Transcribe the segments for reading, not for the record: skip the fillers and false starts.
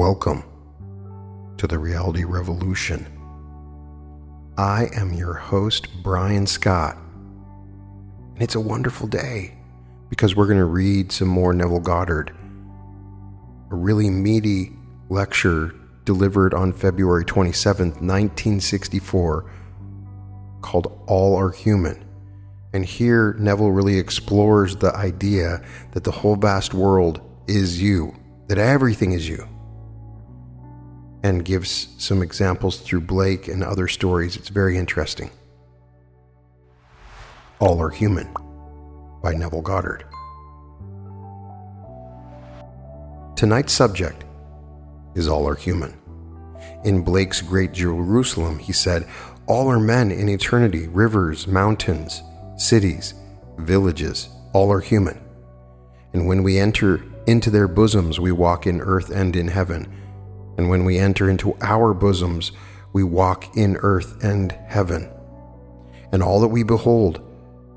Welcome to the Reality Revolution. I am your host, Brian Scott, and it's a wonderful day because we're going to read some more Neville Goddard, a really meaty lecture delivered on February 27th, 1964, called All Are Human. And here Neville really explores the idea that the whole vast world is you, that everything is you, and gives some examples through Blake and other stories. It's very interesting. All Are Human by Neville Goddard. Tonight's subject is all are human. In Blake's Great Jerusalem, he said, all are men in eternity, rivers, mountains, cities, villages, all are human. And when we enter into their bosoms, we walk in earth and in heaven. And when we enter into our bosoms, we walk in earth and heaven. And all that we behold,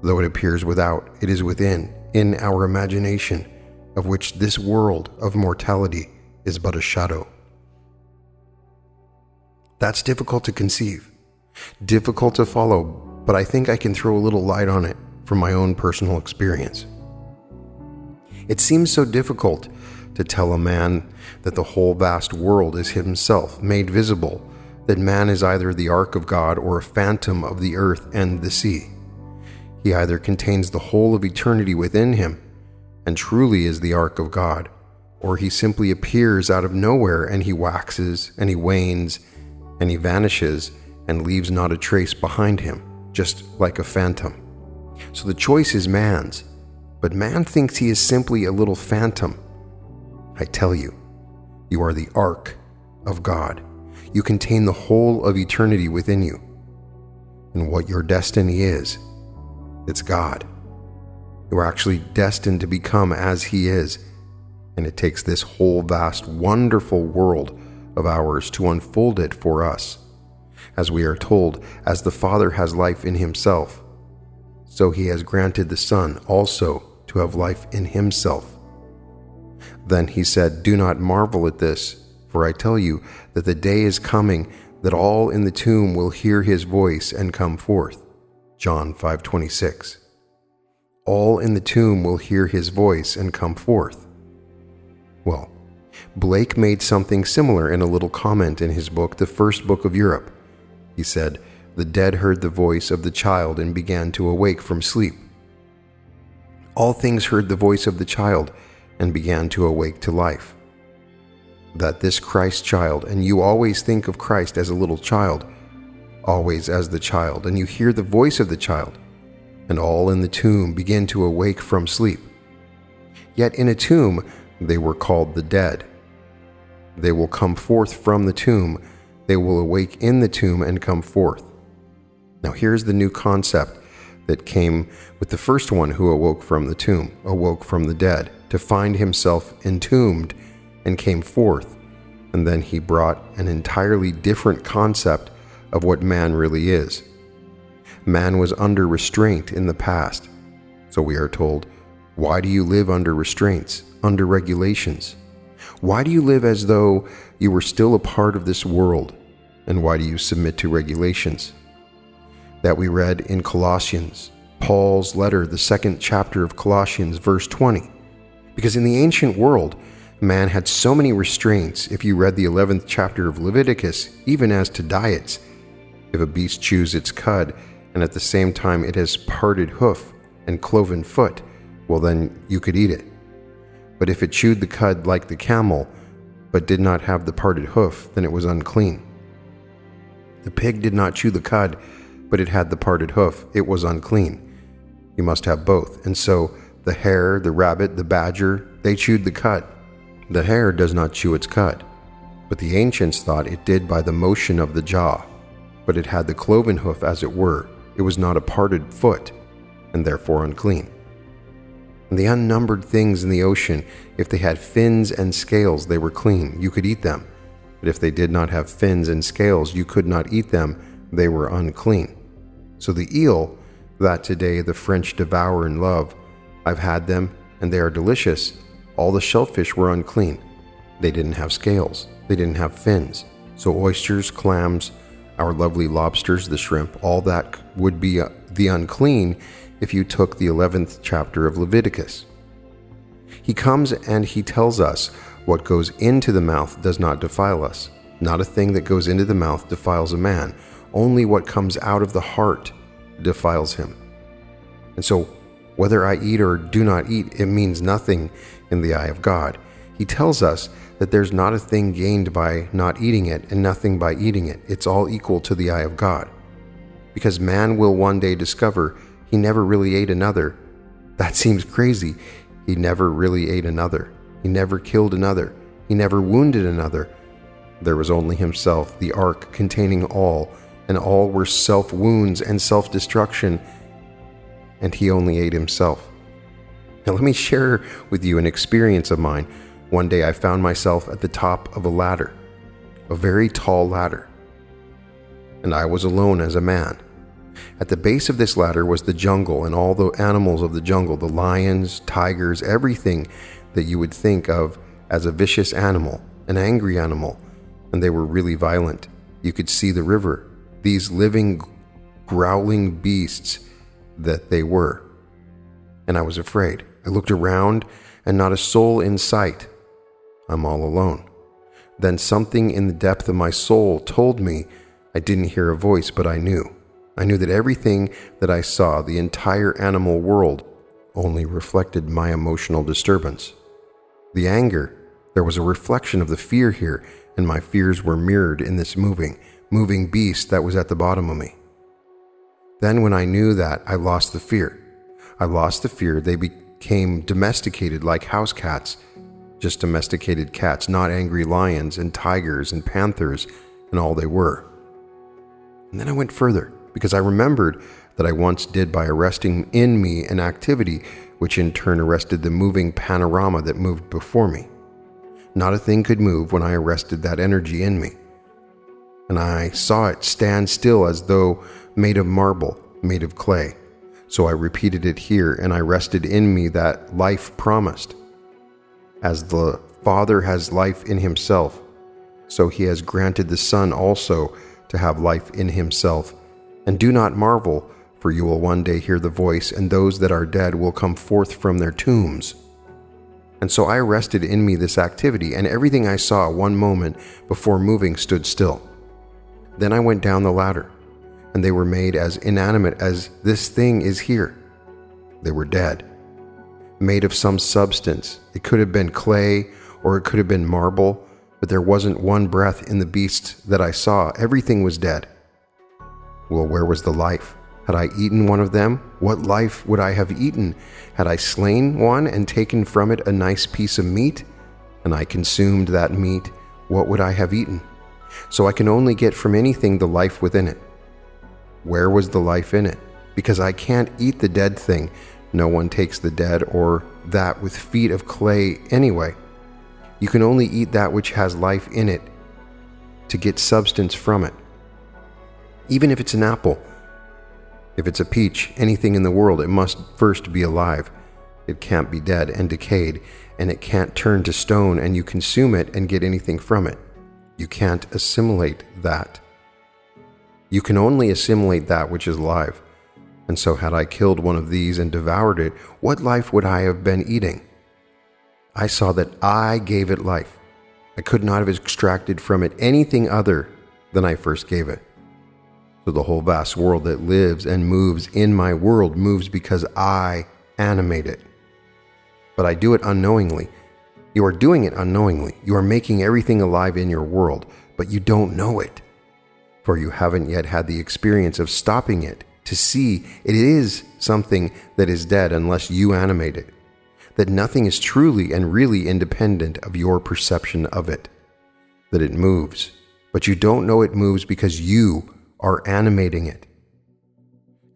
though it appears without, it is within, in our imagination, of which this world of mortality is but a shadow. That's difficult to conceive, difficult to follow, but I think I can throw a little light on it from my own personal experience. It seems so difficult to tell a man that the whole vast world is himself made visible, that man is either the ark of God or a phantom of the earth and the sea. He either contains the whole of eternity within him and truly is the ark of God, or he simply appears out of nowhere and he waxes and he wanes and he vanishes and leaves not a trace behind him, just like a phantom. So the choice is man's, but man thinks he is simply a little phantom. I tell you, you are the ark of God. You contain the whole of eternity within you. And what your destiny is, it's God. You are actually destined to become as He is. And it takes this whole vast, wonderful world of ours to unfold it for us. As we are told, as the Father has life in Himself, so He has granted the Son also to have life in Himself. Then He said, do not marvel at this, for I tell you that the day is coming that all in the tomb will hear His voice and come forth. John 5:26. All in the tomb will hear His voice and come forth. Well, Blake made something similar in a little comment in his book, The First Book of Europe. He said, the dead heard the voice of the child and began to awake from sleep. All things heard the voice of the child and began to awake to life. That this Christ child, and you always think of Christ as a little child, always as the child, and you hear the voice of the child, and all in the tomb begin to awake from sleep. Yet in a tomb they were called the dead. They will come forth from the tomb, they will awake in the tomb and come forth. Now here's the new concept that came with the first one who awoke from the tomb, awoke from the dead, to find himself entombed and came forth. And then he brought an entirely different concept of what man really is. Man was under restraint in the past. So we are told, why do you live under restraints, under regulations? Why do you live as though you were still a part of this world? And why do you submit to regulations? That we read in Colossians, Paul's letter, the 2nd chapter of Colossians, verse 20. Because in the ancient world, man had so many restraints. If you read the 11th chapter of Leviticus, even as to diets, if a beast chews its cud, and at the same time it has parted hoof and cloven foot, well then you could eat it. But if it chewed the cud like the camel, but did not have the parted hoof, then it was unclean. The pig did not chew the cud, but it had the parted hoof, it was unclean. You must have both. And so the hare, the rabbit, the badger, they chewed the cud. The hare does not chew its cud, but the ancients thought it did by the motion of the jaw. But it had the cloven hoof, as it were. It was not a parted foot, and therefore unclean. And the unnumbered things in the ocean, if they had fins and scales, they were clean. You could eat them. But if they did not have fins and scales, you could not eat them. They were unclean. So the eel, that today the French devour and love, I've had them, and they are delicious. All the shellfish were unclean. They didn't have scales. They didn't have fins. So oysters, clams, our lovely lobsters, the shrimp, all that would be the unclean if you took the 11th chapter of Leviticus. He comes and he tells us what goes into the mouth does not defile us. Not a thing that goes into the mouth defiles a man. Only what comes out of the heart defiles him. And so, whether I eat or do not eat, it means nothing in the eye of God. He tells us that there's not a thing gained by not eating it and nothing by eating it. It's all equal to the eye of God. Because man will one day discover he never really ate another. That seems crazy. He never really ate another. He never killed another. He never wounded another. There was only himself, the ark containing all, and all were self-wounds and self-destruction, and he only ate himself. Now let me share with you an experience of mine. One day I found myself at the top of a ladder, a very tall ladder, and I was alone as a man. At the base of this ladder was the jungle and all the animals of the jungle, the lions, tigers, everything that you would think of as a vicious animal, an angry animal, and they were really violent. You could see the river, these living, growling beasts that they were. And I was afraid. I looked around and not a soul in sight. I'm all alone. Then something in the depth of my soul told me I didn't hear a voice, but I knew. I knew that everything that I saw, the entire animal world, only reflected my emotional disturbance. The anger, there was a reflection of the fear here, and my fears were mirrored in this moving beast that was at the bottom of me. Then when I knew that, I lost the fear. I lost the fear. They became domesticated like house cats, just domesticated cats, not angry lions and tigers and panthers and all they were. And then I went further, because I remembered that I once did by arresting in me an activity which in turn arrested the moving panorama that moved before me. Not a thing could move when I arrested that energy in me. And I saw it stand still as though made of marble, made of clay. So I repeated it here, and I rested in me that life promised. As the Father has life in himself, so he has granted the Son also to have life in himself. And do not marvel, for you will one day hear the voice, and those that are dead will come forth from their tombs. And so I rested in me this activity, and everything I saw one moment before moving stood still. Then I went down the ladder, and they were made as inanimate as this thing is here. They were dead, made of some substance. It could have been clay, or it could have been marble, but there wasn't one breath in the beasts that I saw. Everything was dead. Well, where was the life? Had I eaten one of them? What life would I have eaten? Had I slain one and taken from it a nice piece of meat, and I consumed that meat, what would I have eaten? So I can only get from anything the life within it. Where was the life in it? Because I can't eat the dead thing. No one takes the dead or that with feet of clay anyway. You can only eat that which has life in it to get substance from it. Even if it's an apple, if it's a peach, anything in the world, it must first be alive. It can't be dead and decayed, and it can't turn to stone and you consume it and get anything from it. You can't assimilate that. You can only assimilate that which is alive. And so had I killed one of these and devoured it, what life would I have been eating? I saw that I gave it life. I could not have extracted from it anything other than I first gave it. So the whole vast world that lives and moves in my world moves because I animate it. But I do it unknowingly. You are doing it unknowingly. You are making everything alive in your world, but you don't know it. For you haven't yet had the experience of stopping it to see it is something that is dead unless you animate it. That nothing is truly and really independent of your perception of it. That it moves, but you don't know it moves because you are animating it.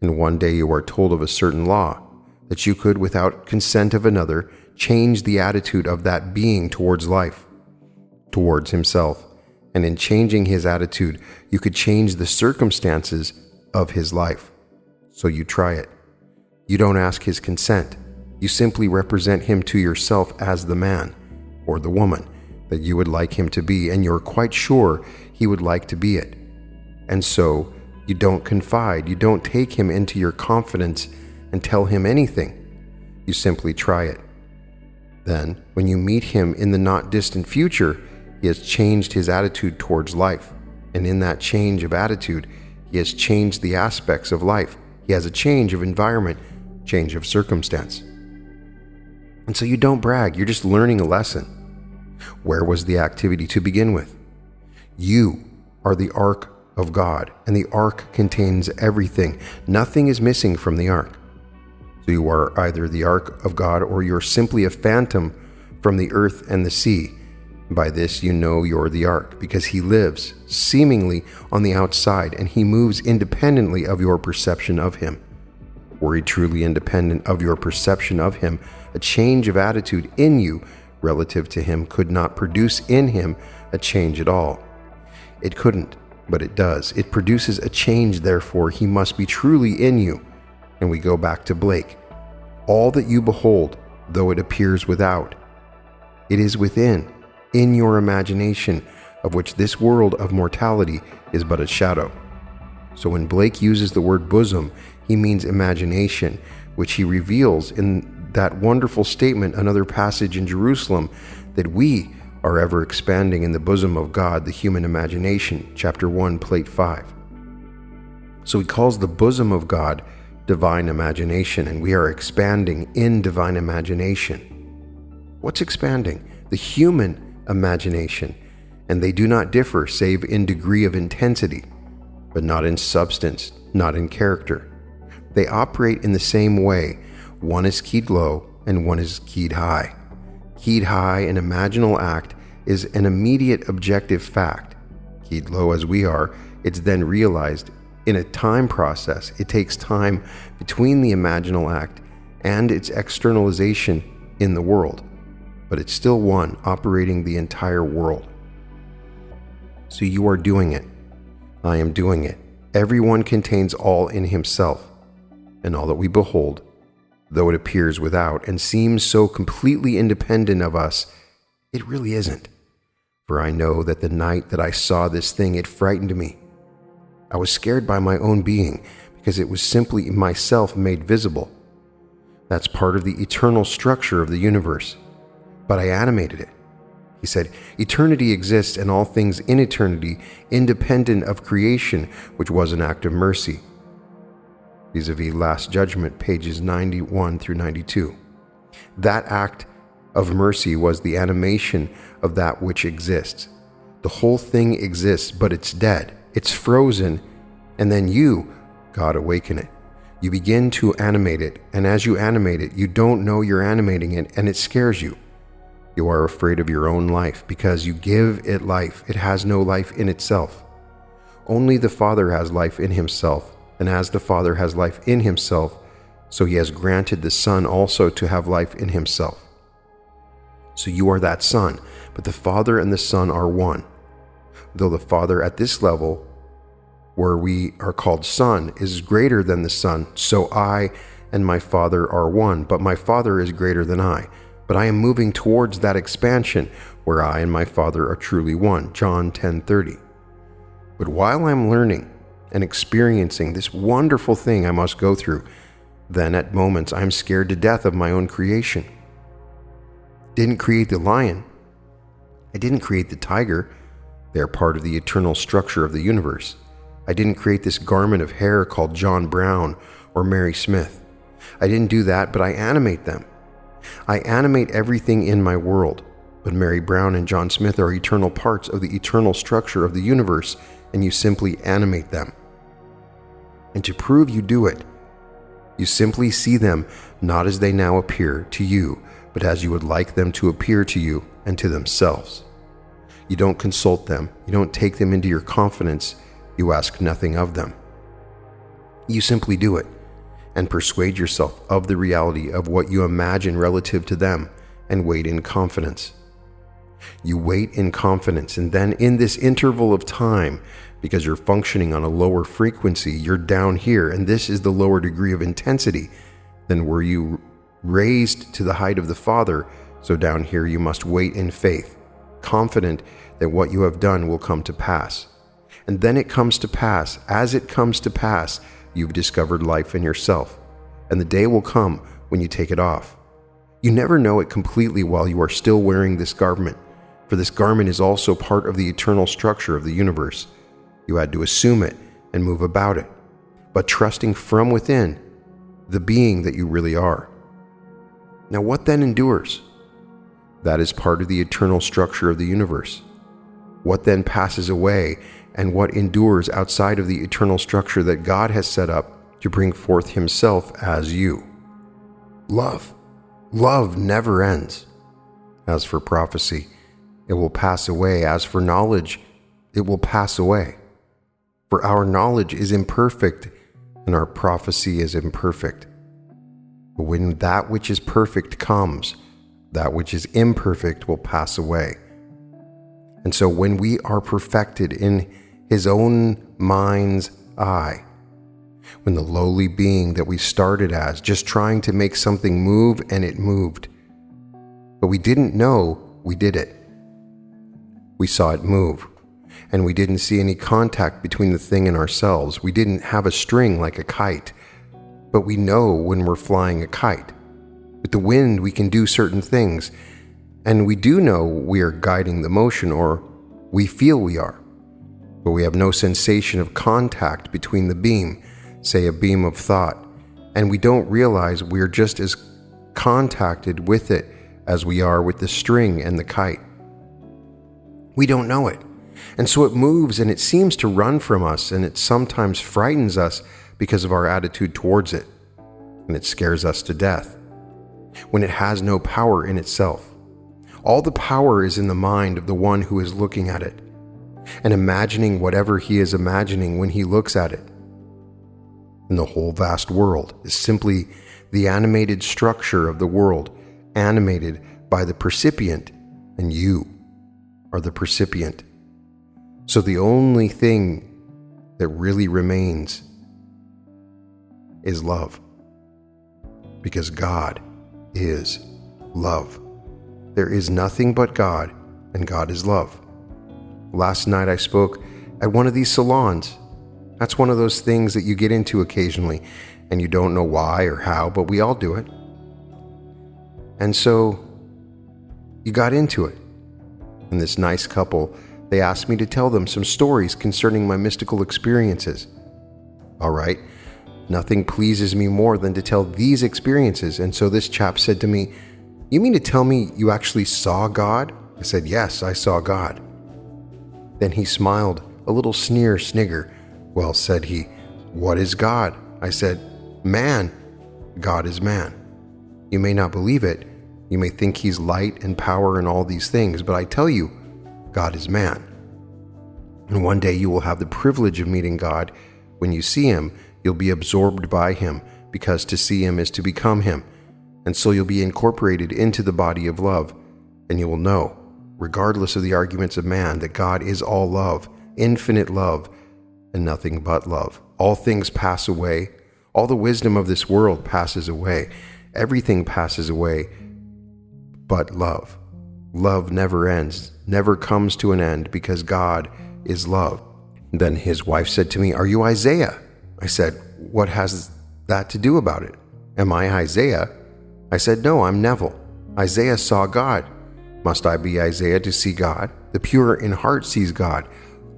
And one day you are told of a certain law, that you could, without consent of another, change the attitude of that being towards life, towards himself. And in changing his attitude, you could change the circumstances of his life. So you try it. You don't ask his consent. You simply represent him to yourself as the man or the woman, that you would like him to be, and you're quite sure he would like to be it. And so you don't confide, you don't take him into your confidence and tell him anything. You simply try it. Then, when you meet him in the not distant future, he has changed his attitude towards life. And in that change of attitude, he has changed the aspects of life. He has a change of environment, change of circumstance. And so you don't brag, you're just learning a lesson. Where was the activity to begin with? You are the ark of God, and the ark contains everything. Nothing is missing from the ark. So you are either the ark of God or you're simply a phantom from the earth and the sea. By this you know you're the ark, because he lives seemingly on the outside and he moves independently of your perception of him. Were he truly independent of your perception of him, a change of attitude in you relative to him could not produce in him a change at all. It couldn't, but it does. It produces a change, therefore he must be truly in you. And we go back to Blake. All that you behold, though it appears without, it is within, in your imagination, of which this world of mortality is but a shadow. So when Blake uses the word bosom, he means imagination, which he reveals in that wonderful statement, another passage in Jerusalem, that we are ever expanding in the bosom of God, the human imagination, chapter 1, plate 5. So he calls the bosom of God divine imagination, and we are expanding in divine imagination. What's expanding? The human imagination, and they do not differ save in degree of intensity, but not in substance, not in character. They operate in the same way. One is keyed low and one is keyed high. Keyed high, an imaginal act, is an immediate objective fact. Keyed low as we are, it's then realized in a time process. It takes time between the imaginal act and its externalization in the world, but it's still one operating the entire world. So you are doing it. I am doing it. Everyone contains all in himself, and all that we behold, though it appears without and seems so completely independent of us, it really isn't. For I know that the night that I saw this thing, it frightened me. I was scared by my own being, because it was simply myself made visible. That's part of the eternal structure of the universe. But I animated it. He said, eternity exists and all things in eternity, independent of creation, which was an act of mercy. Vis-a-vis Last Judgment, pages 91 through 92. That act of mercy was the animation of that which exists. The whole thing exists, but it's dead. It's frozen, and then you, God, awaken it. You begin to animate it, and as you animate it, you don't know you're animating it, and it scares you. You are afraid of your own life because you give it life. It has no life in itself. Only the Father has life in himself, and as the Father has life in himself, so he has granted the Son also to have life in himself. So you are that Son, but the Father and the Son are one. Though the Father at this level, where we are called Son, is greater than the Son, so I and my Father are one, but my Father is greater than I. But I am moving towards that expansion where I and my Father are truly one, John 10:30. But while I'm learning and experiencing this wonderful thing I must go through, then at moments I'm scared to death of my own creation. Didn't create the lion. I didn't create the tiger. They are part of the eternal structure of the universe. I didn't create this garment of hair called John Brown or Mary Smith. I didn't do that, but I animate them. I animate everything in my world, but Mary Brown and John Smith are eternal parts of the eternal structure of the universe, and you simply animate them. And to prove you do it, you simply see them not as they now appear to you, but as you would like them to appear to you and to themselves. You don't consult them, you don't take them into your confidence, you ask nothing of them. You simply do it, and persuade yourself of the reality of what you imagine relative to them, and wait in confidence. You wait in confidence, and then in this interval of time, because you're functioning on a lower frequency, you're down here, and this is the lower degree of intensity, then were you raised to the height of the Father, so down here you must wait in faith. confident that what you have done will come to pass. And then it comes to pass. As it comes to pass, you've discovered life in yourself, and the day will come when you take it off. You never know it completely while you are still wearing this garment, for this garment is also part of the eternal structure of the universe. You had to assume it and move about it, but trusting from within the being that you really are. Now, what then endures? That is part of the eternal structure of the universe. What then passes away, and what endures outside of the eternal structure that God has set up to bring forth Himself as you? Love. Love never ends. As for prophecy, it will pass away. As for knowledge, it will pass away. For our knowledge is imperfect, and our prophecy is imperfect. But when that which is perfect comes, that which is imperfect will pass away. And so when we are perfected in His own mind's eye, when the lowly being that we started as, just trying to make something move, and it moved, but we didn't know we did it. We saw it move, and we didn't see any contact between the thing and ourselves. We didn't have a string like a kite, but we know when we're flying a kite. With the wind, we can do certain things, and we do know we are guiding the motion, or we feel we are, but we have no sensation of contact between the beam, say a beam of thought, and we don't realize we're just as contacted with it as we are with the string and the kite. We don't know it, and so it moves, and it seems to run from us, and it sometimes frightens us because of our attitude towards it, and it scares us to death when it has no power in itself. All the power is in the mind of the one who is looking at it and imagining whatever he is imagining when he looks at it. And the whole vast world is simply the animated structure of the world, animated by the percipient, and you are the percipient. So the only thing that really remains is love, because God is love. There is nothing but God, and God is love. Last night I spoke at one of these salons. That's one of those things that you get into occasionally, and you don't know why or how, but we all do it. And so you got into it. And this nice couple, they asked me to tell them some stories concerning my mystical experiences. All right, nothing pleases me more than to tell these experiences. And so this chap said to me, "You mean to tell me you actually saw God?" I said, "Yes, I saw God." Then he smiled, a little snigger. "Well," said he, "what is God?" I said, "Man. God is man. You may not believe it. You may think he's light and power and all these things, but I tell you, God is man. And one day you will have the privilege of meeting God. When you see him, you'll be absorbed by him, because to see him is to become him. And so you'll be incorporated into the body of love, and you will know, regardless of the arguments of man, that God is all love, infinite love, and nothing but love. All things pass away. All the wisdom of this world passes away. Everything passes away but love. Love never ends, never comes to an end, because God is love." Then his wife said to me, "Are you Isaiah?" I said, "What has that to do about it? Am I Isaiah?" I said, "No, I'm Neville. Isaiah saw God. Must I be Isaiah to see God? The pure in heart sees God.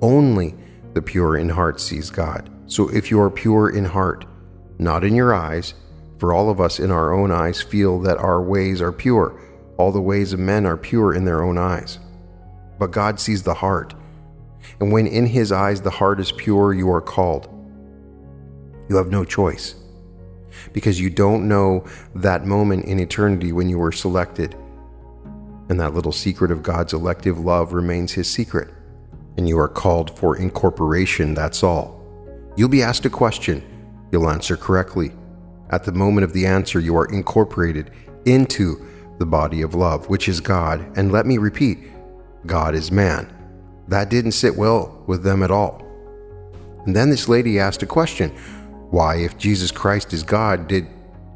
Only the pure in heart sees God. So if you are pure in heart, not in your eyes, for all of us in our own eyes feel that our ways are pure. All the ways of men are pure in their own eyes. But God sees the heart. And when in his eyes the heart is pure, you are called. You have no choice, because you don't know that moment in eternity when you were selected. And that little secret of God's elective love remains his secret. And you are called for incorporation, that's all. You'll be asked a question. You'll answer correctly. At the moment of the answer, you are incorporated into the body of love, which is God. And let me repeat, God is man. That didn't sit well with them at all. And then this lady asked a question. Why, if Jesus Christ is God, did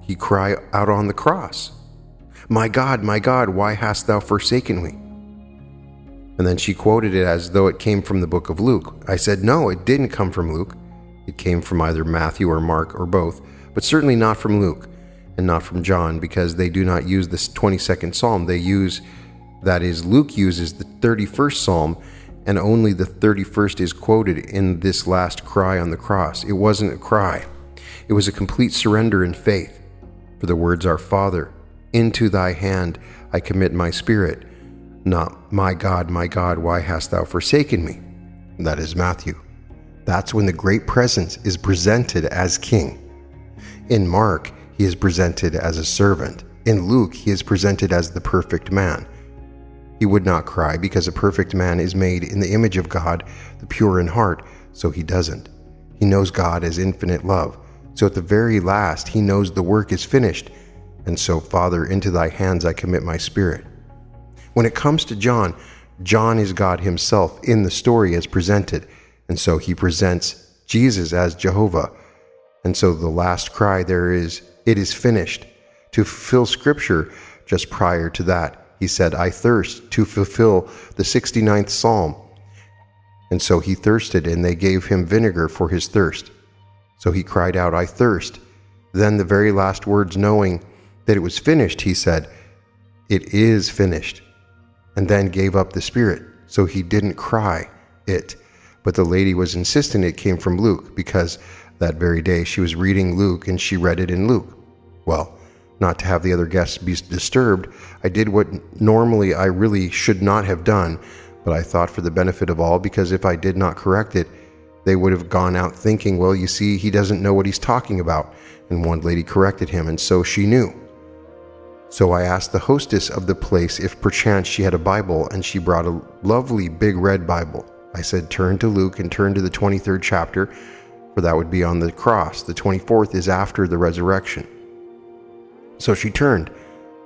he cry out on the cross? My God, why hast thou forsaken me?" And then she quoted it as though it came from the book of Luke. I said, no, it didn't come from Luke. It came from either Matthew or Mark or both, but certainly not from Luke and not from John, because they do not use this 22nd Psalm. Luke uses the 31st Psalm, and only the 31st is quoted in this last cry on the cross. It wasn't a cry. It was a complete surrender in faith. For the words are, Father, into thy hand I commit my spirit. Not, my God, why hast thou forsaken me? That is Matthew. That's when the great presence is presented as king. In Mark, he is presented as a servant. In Luke, he is presented as the perfect man. He would not cry because a perfect man is made in the image of God, the pure in heart, so he doesn't. He knows God as infinite love. So at the very last, he knows the work is finished. And so, Father, into thy hands I commit my spirit. When it comes to John, John is God himself in the story as presented. And so he presents Jesus as Jehovah. And so the last cry there is, it is finished. To fulfill scripture, just prior to that, he said, I thirst, to fulfill the 69th Psalm. And so he thirsted, and they gave him vinegar for his thirst. So he cried out, I thirst. Then the very last words, knowing that it was finished, he said, it is finished. And then gave up the spirit. So he didn't cry it. But the lady was insistent it came from Luke, because that very day she was reading Luke and she read it in Luke. Well, not to have the other guests be disturbed, I did what normally I really should not have done, but I thought for the benefit of all, because if I did not correct it, they would have gone out thinking, well, you see, he doesn't know what he's talking about. And one lady corrected him, and so she knew. So I asked the hostess of the place if perchance she had a Bible, and she brought a lovely big red Bible. I said, turn to Luke and turn to the 23rd chapter, for that would be on the cross. The 24th is after the resurrection. So she turned.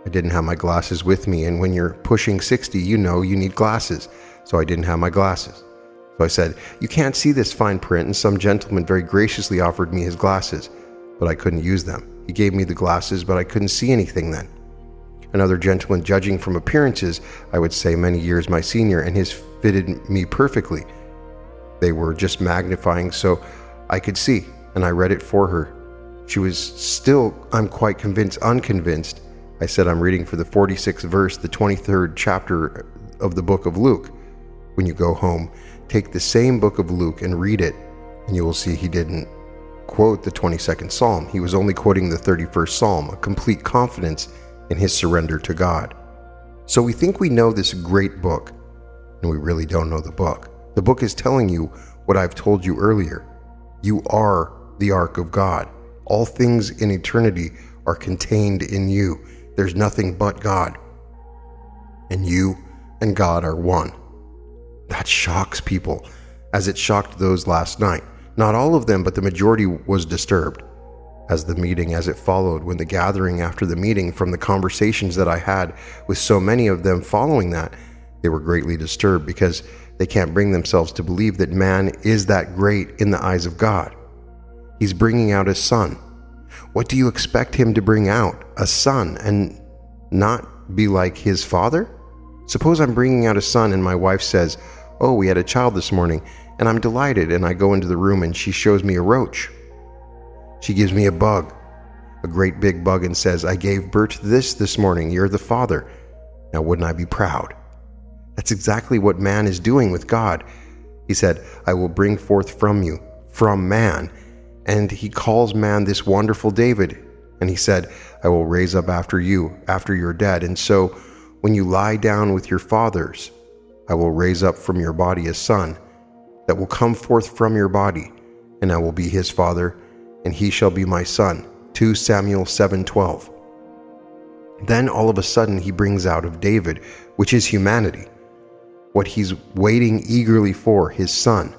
I didn't have my glasses with me, and when you're pushing 60, you know you need glasses. So I didn't have my glasses. So I said, you can't see this fine print, and some gentleman very graciously offered me his glasses, but I couldn't use them. He gave me the glasses, but I couldn't see anything then. Another gentleman, judging from appearances, I would say many years my senior, and his fitted me perfectly. They were just magnifying so I could see, and I read it for her. She was still, I'm quite convinced, unconvinced. I said, I'm reading for the 46th verse, the 23rd chapter of the book of Luke. When you go home, take the same book of Luke and read it, and you will see he didn't quote the 22nd Psalm. He was only quoting the 31st Psalm, a complete confidence in his surrender to God. So we think we know this great book, and we really don't know the book. The book is telling you what I've told you earlier. You are the ark of God. All things in eternity are contained in you. There's nothing but God. And you and God are one. That shocks people, as it shocked those last night. Not all of them, but the majority was disturbed. As it followed, when the gathering after the meeting, from the conversations that I had with so many of them following that, they were greatly disturbed because they can't bring themselves to believe that man is that great in the eyes of God. He's bringing out his son. What do you expect him to bring out? A son, and not be like his father? Suppose I'm bringing out a son and my wife says, oh, we had a child this morning, and I'm delighted, and I go into the room and she shows me a roach. She gives me a bug, a great big bug, and says, I gave birth to this morning. You're the father. Now wouldn't I be proud? That's exactly what man is doing with God. He said, I will bring forth from you, from man. And he calls man this wonderful David. And he said, I will raise up after you, after you're dead. And so when you lie down with your fathers, I will raise up from your body a son that will come forth from your body, and I will be his father, and he shall be my son. 2 Samuel 7:12. Then all of a sudden he brings out of David, which is humanity, what he's waiting eagerly for, his son,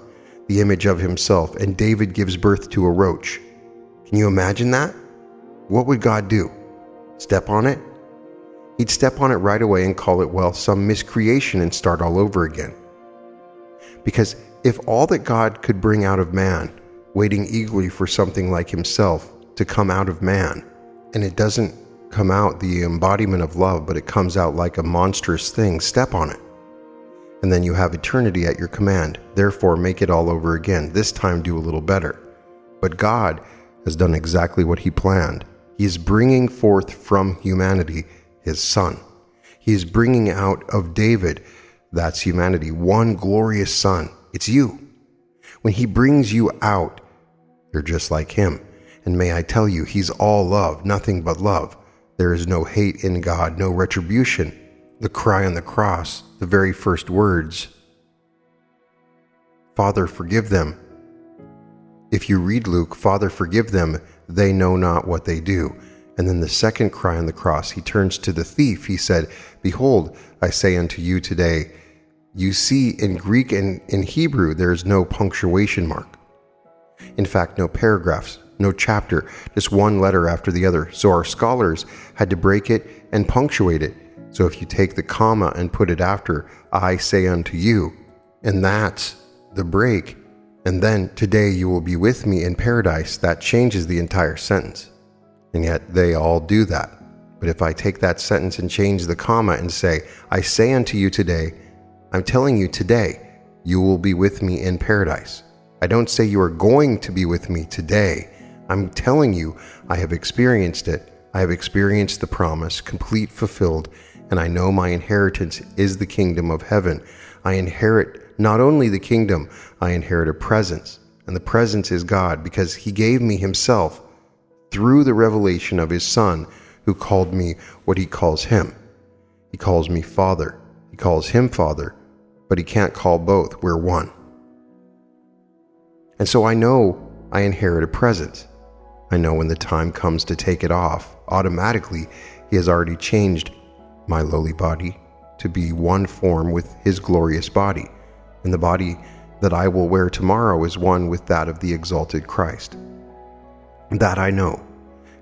the image of himself, and David gives birth to a roach. Can you imagine that? What would God do? Step on it? He'd step on it right away and call it, well, some miscreation, and start all over again. Because if all that God could bring out of man, waiting eagerly for something like himself to come out of man, and it doesn't come out the embodiment of love, but it comes out like a monstrous thing, step on it. and then you have eternity at your command. Therefore, make it all over again. This time do a little better. But God has done exactly what he planned. He is bringing forth from humanity his son. He is bringing out of David, that's humanity, one glorious son. It's you. When he brings you out, you're just like him. And may I tell you, he's all love, nothing but love. There is no hate in God, no retribution. The cry on the cross, the very first words, Father, forgive them. If you read Luke, Father, forgive them, they know not what they do. And then the second cry on the cross, he turns to the thief. He said, Behold, I say unto you today. You see, in Greek and in Hebrew, there is no punctuation mark. In fact, no paragraphs, no chapter, just one letter after the other. So our scholars had to break it and punctuate it. So if you take the comma and put it after, I say unto you, and that's the break. And then, today you will be with me in paradise, that changes the entire sentence. And yet they all do that. But if I take that sentence and change the comma and say, I say unto you today, I'm telling you today, you will be with me in paradise. I don't say you are going to be with me today. I'm telling you, I have experienced it. I have experienced the promise, complete, fulfilled, and I know my inheritance is the kingdom of heaven. I inherit not only the kingdom, I inherit a presence, and the presence is God, because he gave me himself through the revelation of his Son, who called me what he calls him. He calls me Father. He calls him Father, but he can't call both. We're one. And so I know I inherit a presence. I know when the time comes to take it off, automatically he has already changed my lowly body to be one form with his glorious body. And the body that I will wear tomorrow is one with that of the exalted Christ. That I know.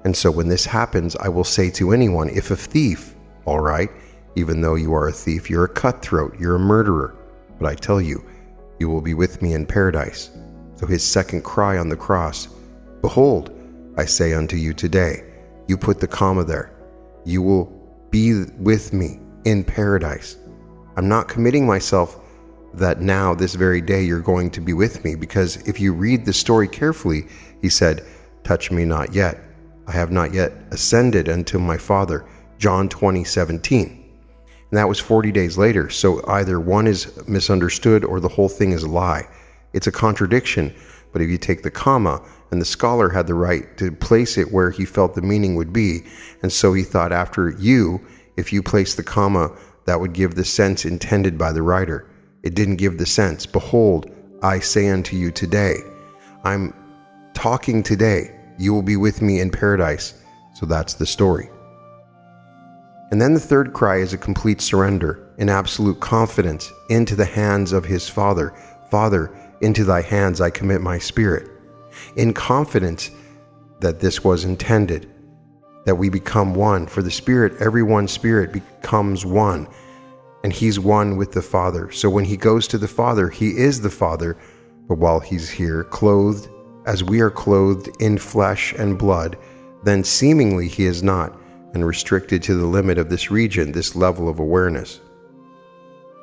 And so when this happens, I will say to anyone, if a thief, all right, even though you are a thief, you're a cutthroat, you're a murderer, but I tell you, you will be with me in paradise. So his second cry on the cross, Behold, I say unto you today, you put the comma there, you will be with me in paradise. I'm not committing myself that now, this very day, you're going to be with me, because if you read the story carefully, he said, touch me not yet. I have not yet ascended unto my Father. John 20:17. And that was 40 days later. So either one is misunderstood or the whole thing is a lie. It's a contradiction. But if you take the comma, and the scholar had the right to place it where he felt the meaning would be, and so he thought after you, if you place the comma, that would give the sense intended by the writer. It didn't give the sense. Behold, I say unto you today. I'm talking today. You will be with me in paradise. So that's the story. And then the third cry is a complete surrender, an absolute confidence into the hands of his Father. Father, into thy hands I commit my spirit. In confidence that this was intended, that we become one. For the Spirit, every one spirit becomes one, and he's one with the Father. So when he goes to the Father, he is the Father, but while he's here, clothed as we are clothed in flesh and blood, then seemingly he is not, and restricted to the limit of this region, this level of awareness.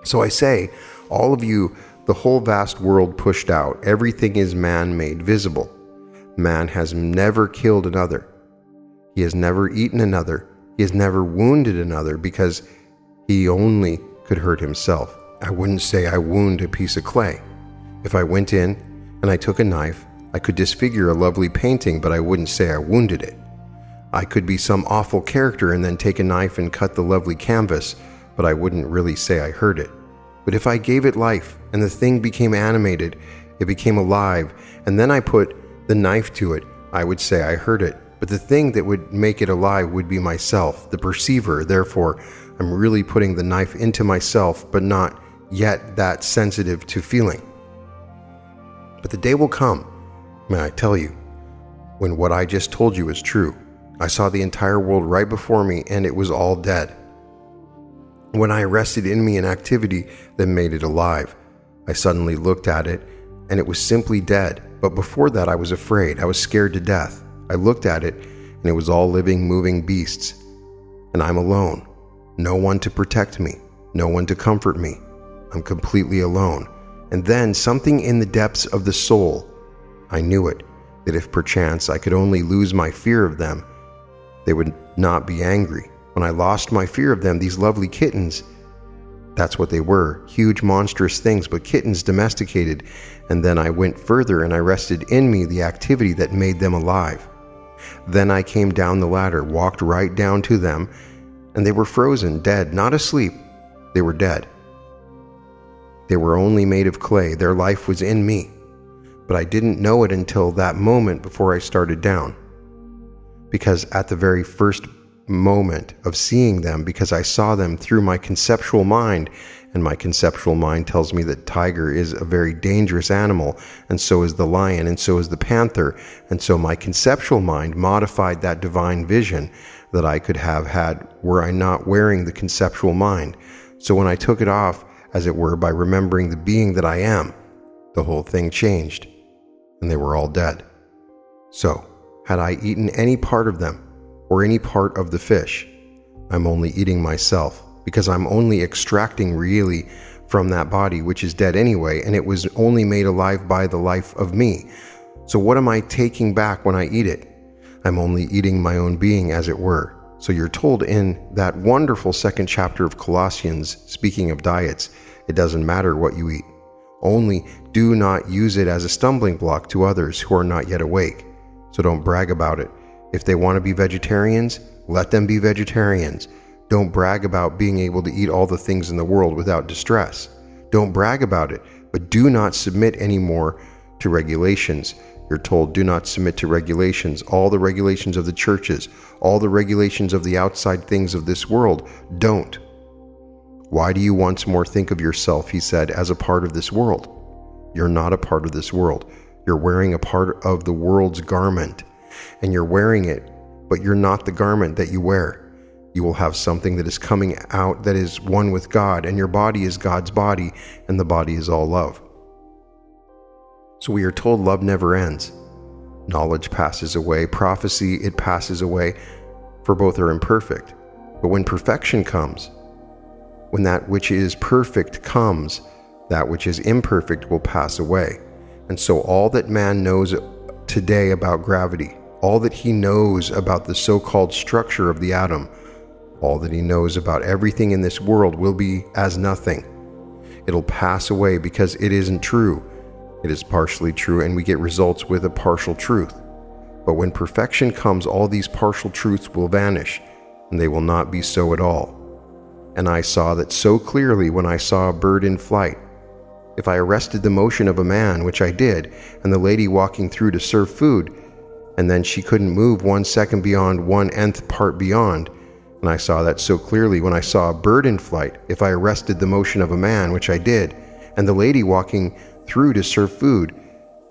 So I say, all of you, the whole vast world pushed out, everything is man-made visible. Man has never killed another. He has never eaten another. He has never wounded another, because he only could hurt himself. I wouldn't say I wound a piece of clay. If I went in and I took a knife, I could disfigure a lovely painting, but I wouldn't say I wounded it. I could be some awful character and then take a knife and cut the lovely canvas, but I wouldn't really say I hurt it. But if I gave it life and the thing became animated, it became alive, and then I put the knife to it, I would say I hurt it. But the thing that would make it alive would be myself, the perceiver. Therefore, I'm really putting the knife into myself, but not yet that sensitive to feeling. But the day will come, may I tell you, when what I just told you is true. I saw the entire world right before me, and it was all dead. When I arrested in me an activity that made it alive, I suddenly looked at it, and it was simply dead. But before that, I was afraid. I was scared to death. I looked at it, and it was all living, moving beasts. And I'm alone. No one to protect me. No one to comfort me. I'm completely alone. And then something in the depths of the soul, I knew it, that if perchance I could only lose my fear of them, they would not be angry. When I lost my fear of them, these lovely kittens, that's what they were, huge monstrous things, but kittens domesticated. And then I went further and I rested in me the activity that made them alive. Then I came down the ladder, walked right down to them, and they were frozen, dead, not asleep. They were dead. They were only made of clay. Their life was in me. But I didn't know it until that moment before I started down. Because at the very first moment of seeing them, because I saw them through my conceptual mind, and my conceptual mind tells me that tiger is a very dangerous animal, and so is the lion, and so is the panther, and so my conceptual mind modified that divine vision that I could have had were I not wearing the conceptual mind. So when I took it off, as it were, by remembering the being that I am, the whole thing changed, and they were all dead. So, had I eaten any part of them, or any part of the fish, I'm only eating myself, because I'm only extracting really from that body which is dead anyway, and it was only made alive by the life of me. So what am I taking back when I eat it? I'm only eating my own being, as it were. So you're told in that wonderful second chapter of Colossians, speaking of diets, it doesn't matter what you eat. Only do not use it as a stumbling block to others who are not yet awake. So don't brag about it. If they want to be vegetarians, let them be vegetarians. Don't brag about being able to eat all the things in the world without distress. Don't brag about it, but do not submit anymore to regulations. You're told, do not submit to regulations, all the regulations of the churches, all the regulations of the outside things of this world. Don't. Why do you once more think of yourself, he said, as a part of this world? You're not a part of this world. You're wearing a part of the world's garment, and you're wearing it, but you're not the garment that you wear. You will have something that is coming out that is one with God, and your body is God's body, and the body is all love. So we are told love never ends. Knowledge passes away, prophecy, it passes away, for both are imperfect. But when perfection comes, when that which is perfect comes, that which is imperfect will pass away. And so all that man knows today about gravity, all that he knows about the so-called structure of the atom, all that he knows about everything in this world will be as nothing. It'll pass away because it isn't true. It is partially true, and we get results with a partial truth. But when perfection comes, all these partial truths will vanish, and they will not be so at all. And I saw that so clearly when I saw a bird in flight. If I arrested the motion of a man, which I did, and the lady walking through to serve food, and then she couldn't move 1 second beyond 1/nth part beyond, and I saw that so clearly when I saw a bird in flight, if I arrested the motion of a man, which I did, and the lady walking through to serve food,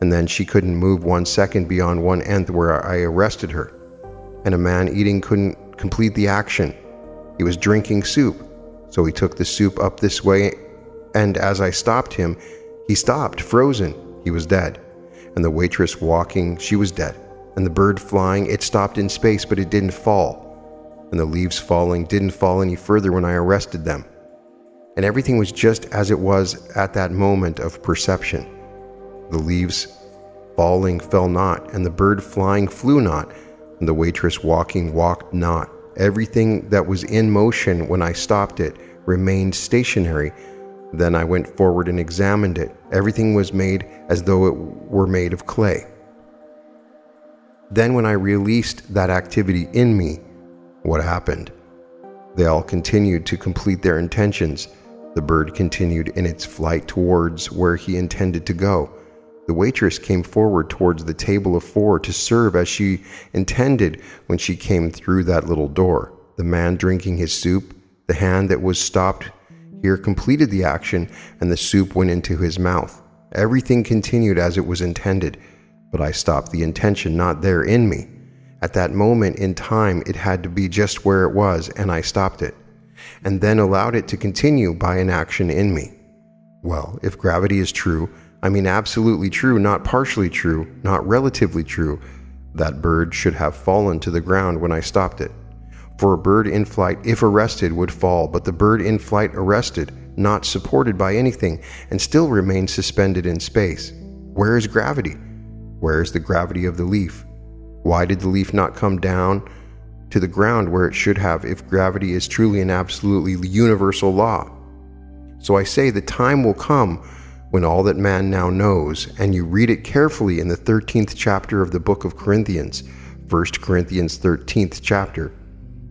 and then she couldn't move 1 second beyond 1/nth where I arrested her, and a man eating couldn't complete the action. He was drinking soup, so he took the soup up this way, and as I stopped him, he stopped, frozen. He was dead. And the waitress walking, she was dead. And the bird flying, it stopped in space, but it didn't fall. And the leaves falling didn't fall any further when I arrested them. And everything was just as it was at that moment of perception. The leaves falling fell not, and the bird flying flew not, and the waitress walking walked not. Everything that was in motion when I stopped it remained stationary. Then I went forward and examined it. Everything was made as though it were made of clay. Then when I released that activity in me, what happened? They all continued to complete their intentions. The bird continued in its flight towards where he intended to go. The waitress came forward towards the table of 4 to serve as she intended when she came through that little door. The man drinking his soup, the hand that was stopped here completed the action, and the soup went into his mouth. Everything continued as it was intended, but I stopped the intention not there in me. At that moment in time, it had to be just where it was, and I stopped it, and then allowed it to continue by an action in me. Well, if gravity is true, I mean absolutely true, not partially true, not relatively true, that bird should have fallen to the ground when I stopped it. For a bird in flight, if arrested, would fall, but the bird in flight arrested not supported by anything, and still remains suspended in space. Where is gravity? Where is the gravity of the leaf? Why did the leaf not come down to the ground where it should have if gravity is truly an absolutely universal law? So I say the time will come when all that man now knows, and you read it carefully in the 13th chapter of the book of Corinthians, 1 Corinthians 13th chapter.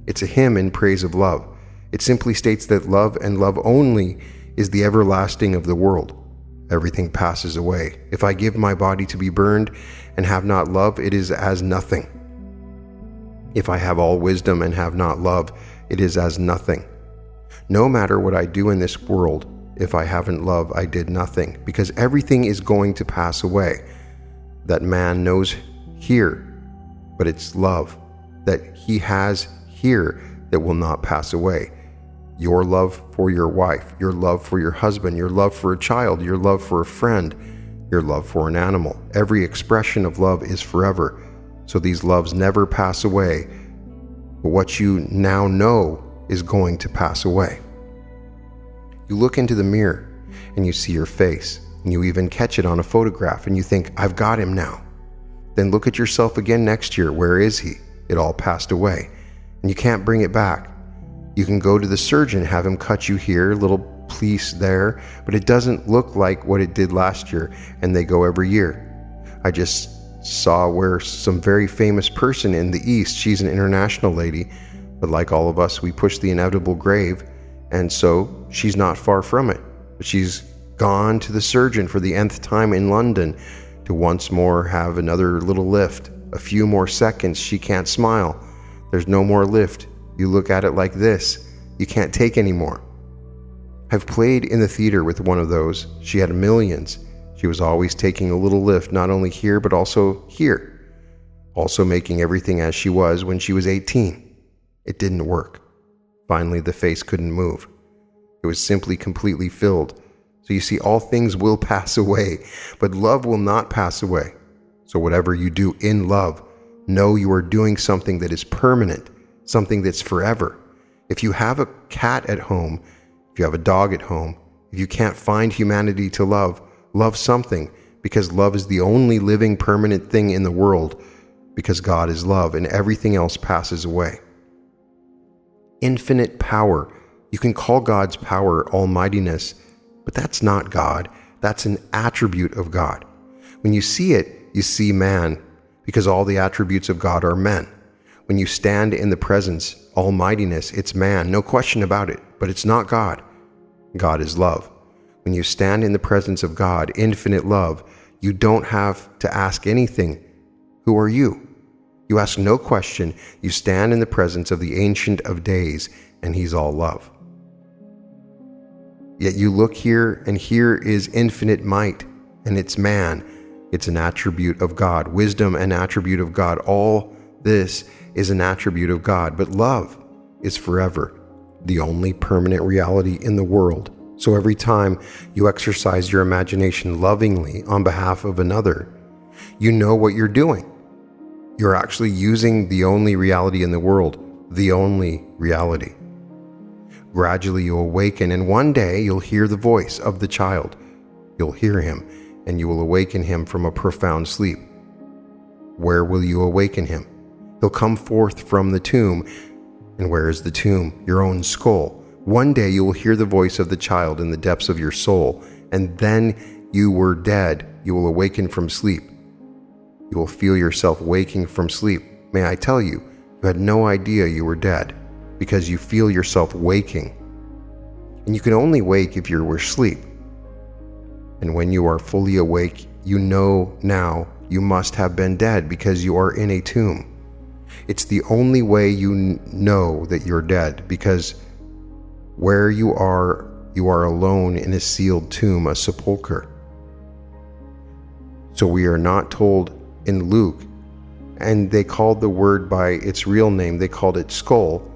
It's a hymn in praise of love. It simply states that love and love only is the everlasting of the world. Everything passes away. If I give my body to be burned and have not love, it is as nothing. If I have all wisdom and have not love, it is as nothing. No matter what I do in this world, if I haven't love, I did nothing, because everything is going to pass away. That man knows here, but it's love that he has here that will not pass away. Your love for your wife, your love for your husband, your love for a child, your love for a friend, your love for an animal. Every expression of love is forever. So these loves never pass away. But what you now know is going to pass away. You look into the mirror and you see your face, and you even catch it on a photograph and you think, I've got him now. Then look at yourself again next year. Where is he? It all passed away, and you can't bring it back. You can go to the surgeon, have him cut you here, little piece there, but it doesn't look like what it did last year, and they go every year. I just saw where some very famous person in the East, she's an international lady, but like all of us, we push the inevitable grave, and so she's not far from it. But she's gone to the surgeon for the nth time in London to once more have another little lift. A few more seconds, she can't smile. There's no more lift. You look at it like this. You can't take anymore. I've played in the theater with one of those. She had millions. She was always taking a little lift, not only here, but also here. Also making everything as she was when she was 18. It didn't work. Finally, the face couldn't move. It was simply completely filled. So you see, all things will pass away, but love will not pass away. So whatever you do in love, know you are doing something that is permanent, something that's forever. If you have a cat at home, if you have a dog at home, if you can't find humanity to love, love something, because love is the only living permanent thing in the world, because God is love and everything else passes away. Infinite power. You can call God's power almightiness, but that's not God. That's an attribute of God. When you see it, you see man, because all the attributes of God are men. When you stand in the presence, almightiness, it's man, no question about it, but it's not God. God is love. When you stand in the presence of God, infinite love, you don't have to ask anything. Who are you? You ask no question. You stand in the presence of the Ancient of Days, and he's all love. Yet you look here, and here is infinite might, and it's man. It's an attribute of God. Wisdom, an attribute of God. All this is an attribute of God, but love is forever, the only permanent reality in the world. So every time you exercise your imagination lovingly on behalf of another, you know what you're doing. You're actually using the only reality in the world, the only reality. Gradually you awaken, and one day you'll hear the voice of the child. You'll hear him, and you will awaken him from a profound sleep. Where will you awaken him? He'll come forth from the tomb. And where is the tomb? Your own skull. One day you will hear the voice of the child in the depths of your soul, and then you were dead. You will awaken from sleep. You will feel yourself waking from sleep. May I tell you, you had no idea you were dead, because you feel yourself waking. And you can only wake if you were asleep. And when you are fully awake, you know now you must have been dead, because you are in a tomb. It's the only way you know that you're dead, because where you are alone in a sealed tomb, a sepulcher. So we are not told in Luke, and they called the word by its real name, they called it skull.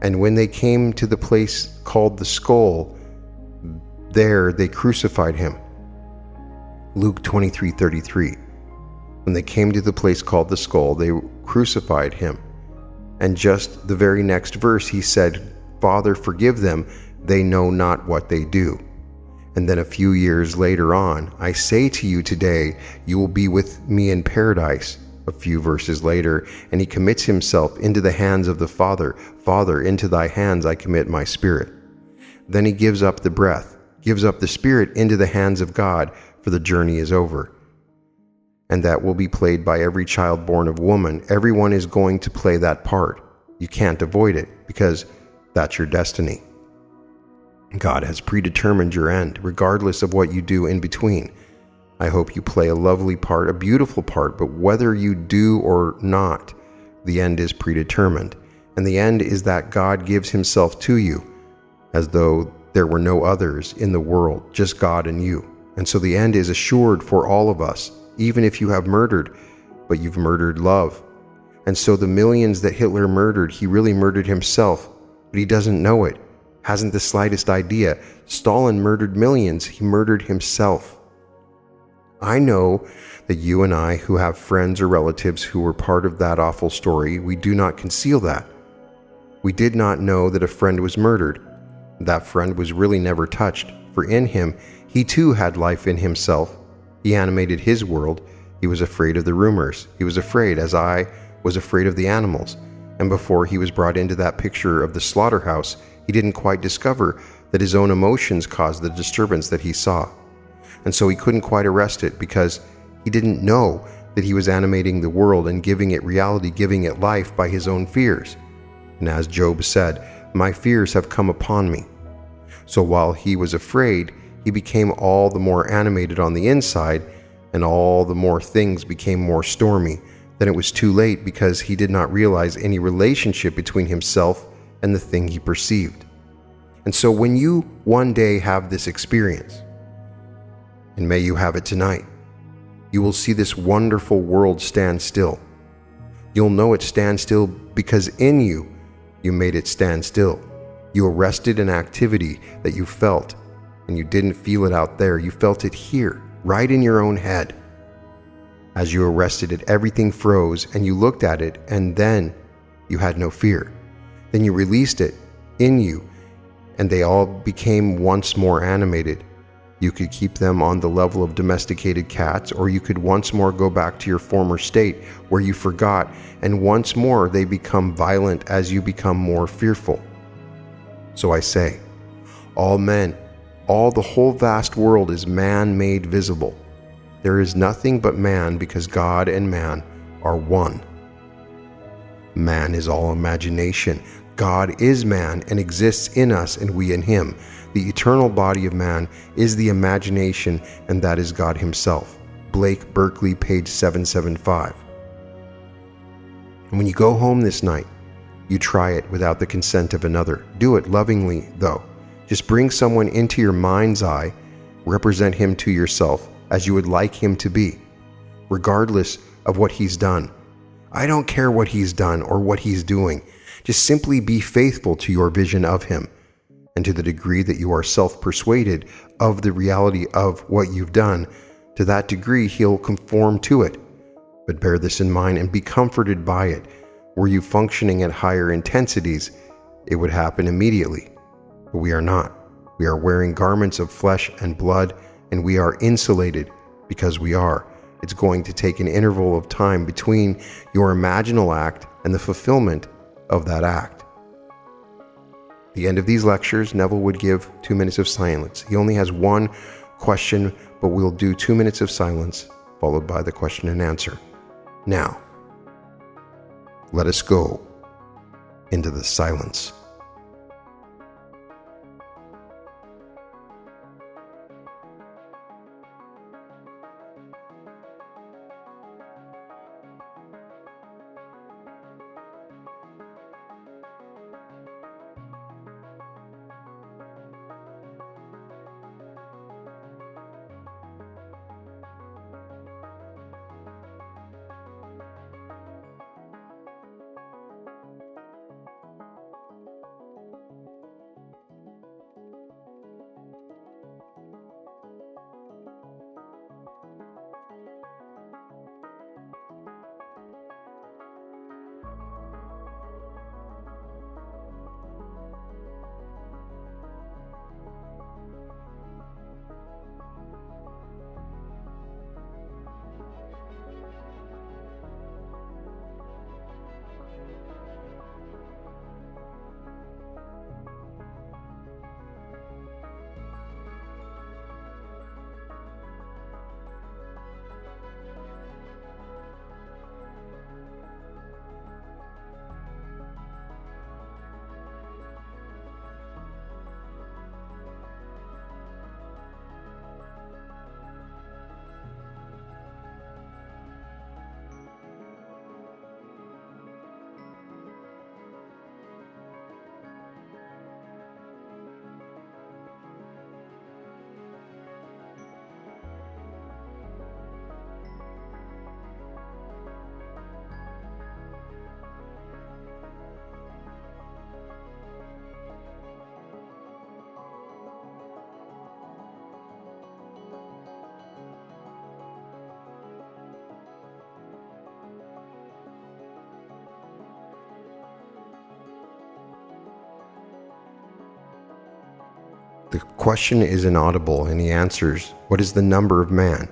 And when they came to the place called the skull, there they crucified him. Luke 23:33. When they came to the place called the skull, they crucified him. And just the very next verse, he said, Father, forgive them, they know not what they do. And then a few years later on, I say to you today, you will be with me in paradise. A few verses later, and he commits himself into the hands of the Father. Father, into thy hands I commit my spirit. Then he gives up the breath, gives up the spirit into the hands of God, for the journey is over. And that will be played by every child born of woman. Everyone is going to play that part. You can't avoid it, because that's your destiny. God has predetermined your end, regardless of what you do in between. I hope you play a lovely part, a beautiful part, but whether you do or not, the end is predetermined. And the end is that God gives himself to you, as though there were no others in the world, just God and you. And so the end is assured for all of us, even if you have murdered, but you've murdered love. And so the millions that Hitler murdered, he really murdered himself, but he doesn't know it, hasn't the slightest idea. Stalin murdered millions, he murdered himself. I know that you and I, who have friends or relatives who were part of that awful story, we do not conceal that. We did not know that a friend was murdered. That friend was really never touched, for in him, he too had life in himself. He animated his world. He was afraid of the rumors. He was afraid, as I was afraid of the animals. And before he was brought into that picture of the slaughterhouse, he didn't quite discover that his own emotions caused the disturbance that he saw. And so he couldn't quite arrest it, because he didn't know that he was animating the world and giving it reality, giving it life by his own fears. And as Job said, my fears have come upon me. So while he was afraid, he became all the more animated on the inside, and all the more things became more stormy. Then it was too late, because he did not realize any relationship between himself and the thing he perceived. And so when you one day have this experience, and may you have it tonight, you will see this wonderful world stand still. You'll know it stands still because in you, you made it stand still. You arrested an activity that you felt, and you didn't feel it out there. You felt it here, right in your own head. As you arrested it, everything froze, and you looked at it, and then you had no fear. Then you released it in you, and they all became once more animated. You could keep them on the level of domesticated cats, or you could once more go back to your former state where you forgot, and once more they become violent as you become more fearful. So I say, all men, the whole vast world is man-made visible. There is nothing but man, because God and man are one. Man is all imagination. God is man and exists in us, and we in him. The eternal body of man is the imagination, and that is God himself. Blake Berkeley, page 775. And when you go home this night, you try it without the consent of another. Do it lovingly, though. Just bring someone into your mind's eye, represent him to yourself as you would like him to be, regardless of what he's done. I don't care what he's done or what he's doing. Just simply be faithful to your vision of him. And to the degree that you are self-persuaded of the reality of what you've done, to that degree he'll conform to it. But bear this in mind and be comforted by it. Were you functioning at higher intensities, it would happen immediately. But we are not. We are wearing garments of flesh and blood, and we are insulated because we are. It's going to take an interval of time between your imaginal act and the fulfillment of that act. At the end of these lectures, Neville would give 2 minutes of silence. He only has one question, but we'll do 2 minutes of silence, followed by the question and answer. Now, let us go into the silence. The question is inaudible, and he answers, what is the number of man?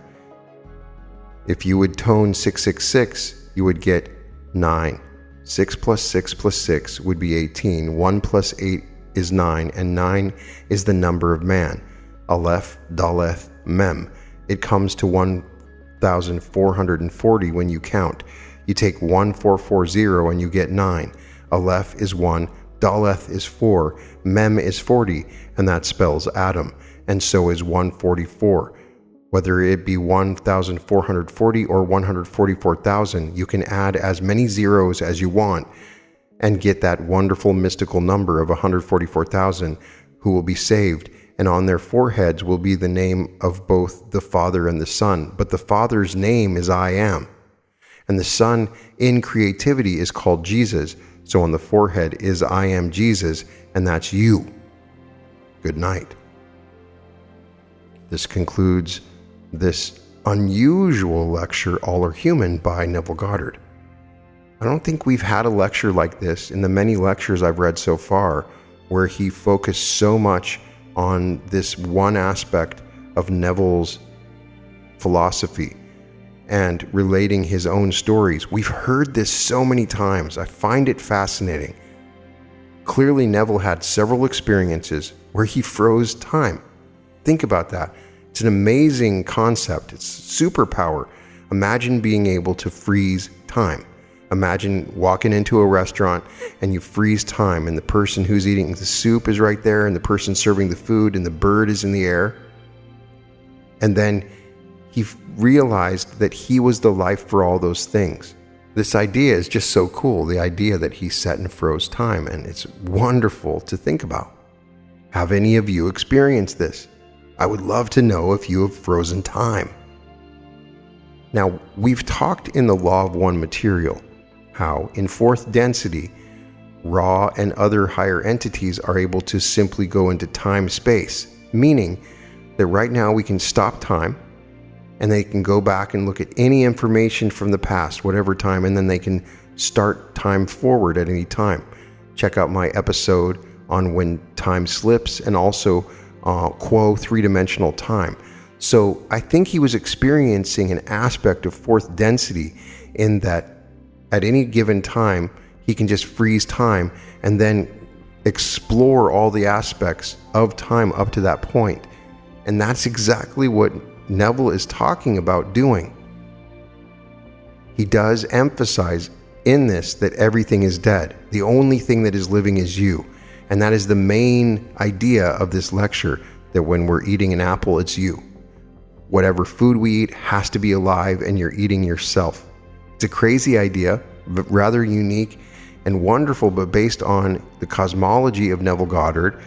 If you would tone 666, you would get 9. 6 plus 6 plus 6 would be 18. 1 plus 8 is 9, and 9 is the number of man. Aleph, Daleth, Mem. It comes to 1,440 when you count. You take 1440 and you get 9. Aleph is 1, Daleth is 4, Mem is 40, and that spells Adam, and so is 144. Whether it be 1,440 or 144,000, you can add as many zeros as you want and get that wonderful mystical number of 144,000 who will be saved, and on their foreheads will be the name of both the Father and the Son. But the Father's name is I Am, and the Son in creativity is called Jesus, so on the forehead is I Am Jesus, and that's you. Good night. This concludes this unusual lecture, All Are Human, by Neville Goddard. I don't think we've had a lecture like this in the many lectures I've read so far, where he focused so much on this one aspect of Neville's philosophy and relating his own stories. We've heard this so many times. I find it fascinating. Clearly, Neville had several experiences where he froze time. Think about that. It's an amazing concept. It's superpower. Imagine being able to freeze time. Imagine walking into a restaurant and you freeze time, and the person who's eating the soup is right there, and the person serving the food, and the bird is in the air. And then he realized that he was the life for all those things. This idea is just so cool, the idea that he set and froze time, and it's wonderful to think about. Have any of you experienced this? I would love to know if you have frozen time. Now, we've talked in the Law of One material how in fourth density, Ra and other higher entities are able to simply go into time-space, meaning that right now we can stop time and they can go back and look at any information from the past, whatever time, and then they can start time forward at any time. Check out my episode on when time slips, and also quo three-dimensional time. So I think he was experiencing an aspect of fourth density in that at any given time, he can just freeze time and then explore all the aspects of time up to that point. And that's exactly what Neville is talking about doing. He does emphasize in this that everything is dead. The only thing that is living is you. And that is the main idea of this lecture, that when we're eating an apple, it's you. Whatever food we eat has to be alive, and you're eating yourself. It's a crazy idea, but rather unique and wonderful, but based on the cosmology of Neville Goddard,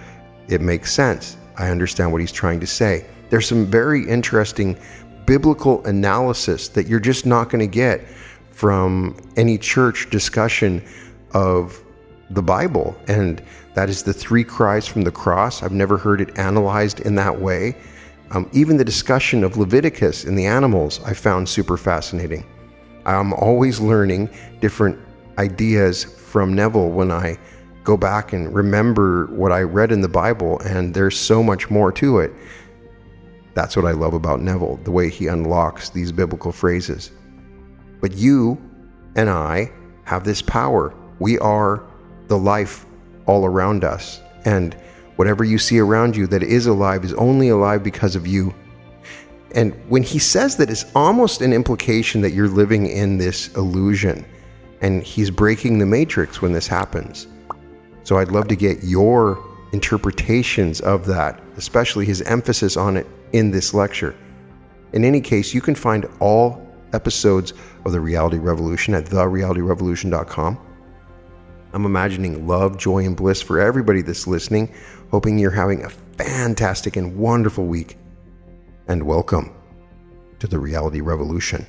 it makes sense. I understand what he's trying to say. There's some very interesting biblical analysis that you're just not going to get from any church discussion of the Bible, and that is the 3 cries from the cross. I've never heard it analyzed in that way. Even the discussion of Leviticus and the animals I found super fascinating. I'm always learning different ideas from Neville when I go back and remember what I read in the Bible, and there's so much more to it. That's what I love about Neville, the way he unlocks these biblical phrases. But you and I have this power. We are the life all around us, and whatever you see around you that is alive is only alive because of you. And when he says that, it's almost an implication that you're living in this illusion, and he's breaking the matrix when this happens. So I'd love to get your interpretations of that, especially his emphasis on it in this lecture. In any case, you can find all episodes of The Reality Revolution at therealityrevolution.com. I'm imagining love, joy, and bliss for everybody that's listening, hoping you're having a fantastic and wonderful week. And welcome to The Reality Revolution.